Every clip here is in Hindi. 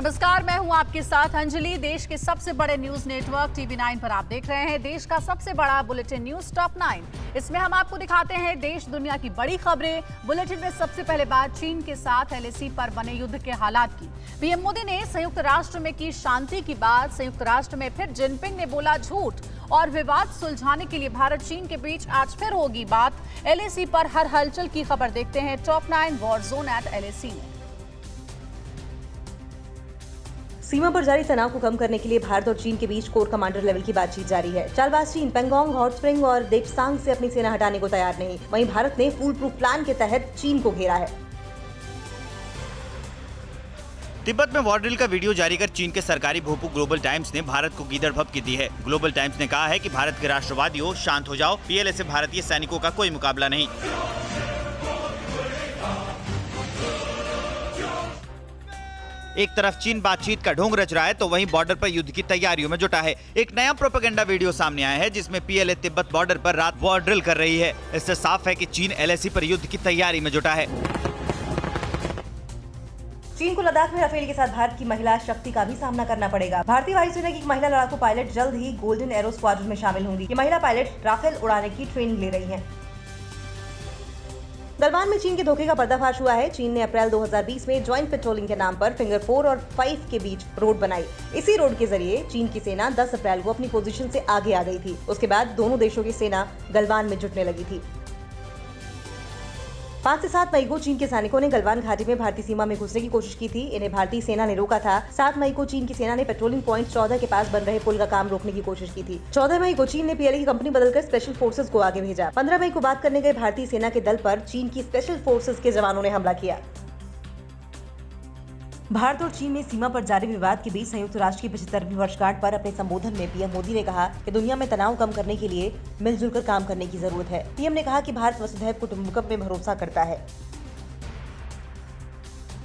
नमस्कार, मैं हूं आपके साथ अंजलि। देश के सबसे बड़े न्यूज नेटवर्क टीवी 9 पर आप देख रहे हैं देश का सबसे बड़ा बुलेटिन न्यूज टॉप 9। इसमें हम आपको दिखाते हैं देश दुनिया की बड़ी खबरें। बुलेटिन में सबसे पहले बात चीन के साथ एलएसी पर बने युद्ध के हालात की। पीएम मोदी ने संयुक्त राष्ट्र में की शांति की बात। संयुक्त राष्ट्र में फिर जिनपिंग ने बोला झूठ और विवाद सुलझाने के लिए भारत चीन के बीच आज फिर होगी बात। एलएसी पर हर हलचल की खबर देखते हैं top 9 war zone at LAC में। सीमा पर जारी तनाव को कम करने के लिए भारत और चीन के बीच कोर कमांडर लेवल की बातचीत जारी है। चालबाज चीन पेंगोंग, हॉट स्प्रिंग और देप्सांग से अपनी सेना हटाने को तैयार नहीं। वहीं भारत ने फूल प्रूफ प्लान के तहत चीन को घेरा है। तिब्बत में वॉर ड्रिल का वीडियो जारी कर चीन के सरकारी भोपू ग्लोबल टाइम्स ने भारत को गीदड़ भपकी दी है। ग्लोबल टाइम्स ने कहा है कि भारत के राष्ट्रवादियों, शांत हो जाओ, पीएलए से भारतीय सैनिकों का कोई मुकाबला नहीं। एक तरफ चीन बातचीत का ढोंग रच रहा है तो वहीं बॉर्डर पर युद्ध की तैयारियों में जुटा है। एक नया प्रोपेगेंडा वीडियो सामने आया है जिसमें पीएलए तिब्बत बॉर्डर पर रात वॉर ड्रिल कर रही है। इससे साफ है कि चीन एलएसी पर युद्ध की तैयारी में जुटा है। चीन को लद्दाख में राफेल के साथ भारत की महिला शक्ति का भी सामना करना पड़ेगा। भारतीय वायुसेना की एक महिला लड़ाकू पायलट जल्द ही गोल्डन एरो स्क्वाड्रन में शामिल होंगी। ये महिला पायलट राफेल उड़ाने की ट्रेनिंग ले रही हैं। गलवान में चीन के धोखे का पर्दाफाश हुआ है। चीन ने अप्रैल 2020 में ज्वाइंट पेट्रोलिंग के नाम पर फिंगर 4 और 5 के बीच रोड बनाई। इसी रोड के जरिए चीन की सेना 10 अप्रैल को अपनी पोजीशन से आगे आ गई थी। उसके बाद दोनों देशों की सेना गलवान में जुटने लगी थी। 5 से 7 मई को चीन के सैनिकों ने गलवान घाटी में भारतीय सीमा में घुसने की कोशिश की थी। इन्हें भारतीय सेना ने रोका था। 7 मई को चीन की सेना ने पेट्रोलिंग पॉइंट 14 के पास बन रहे पुल का काम रोकने की कोशिश की थी। 14 मई को चीन ने पीएलए की कंपनी बदलकर स्पेशल फोर्सेज को आगे भेजा। 15 मई को बात करने गए भारतीय सेना के दल पर चीन की स्पेशल फोर्सेज के जवानों ने हमला किया। भारत और चीन में सीमा पर जारी विवाद के बीच संयुक्त राष्ट्र की 75वीं वर्षगांठ पर अपने संबोधन में पीएम मोदी ने कहा कि दुनिया में तनाव कम करने के लिए मिलजुल कर काम करने की जरूरत है। पीएम ने कहा कि भारत वसुधैव कुटुंबकम में भरोसा करता है।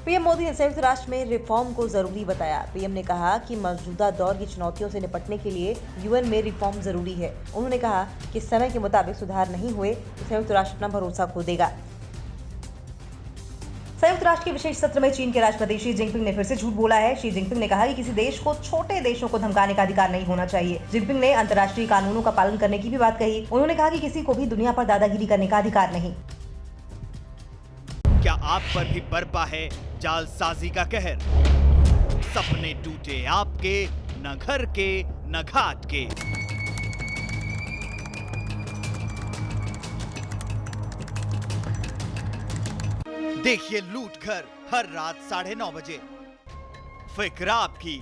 पीएम मोदी ने संयुक्त राष्ट्र में रिफॉर्म को जरूरी बताया। पीएम ने कहा कि मौजूदा दौर की चुनौतियों से निपटने के लिए यूएन में रिफॉर्म जरूरी है। उन्होंने कहा कि समय के मुताबिक सुधार नहीं हुए तो संयुक्त राष्ट्र अपना भरोसा खो देगा। संयुक्त राष्ट्र के विशेष सत्र में चीन के राष्ट्रपति शी जिनपिंग ने फिर से झूठ बोला है। शी जिनपिंग ने कहा कि किसी देश को छोटे देशों को धमकाने का अधिकार नहीं होना चाहिए। जिनपिंग ने अंतर्राष्ट्रीय कानूनों का पालन करने की भी बात कही। उन्होंने कहा कि किसी को भी दुनिया पर दादागिरी करने का अधिकार नहीं। क्या आप पर भी बरपा है जालसाजी का कहर? सपने टूटे आपके, न घर के न घाट के। देखिए लूट घर हर रात 9:30 बजे। फिक्र आपकी,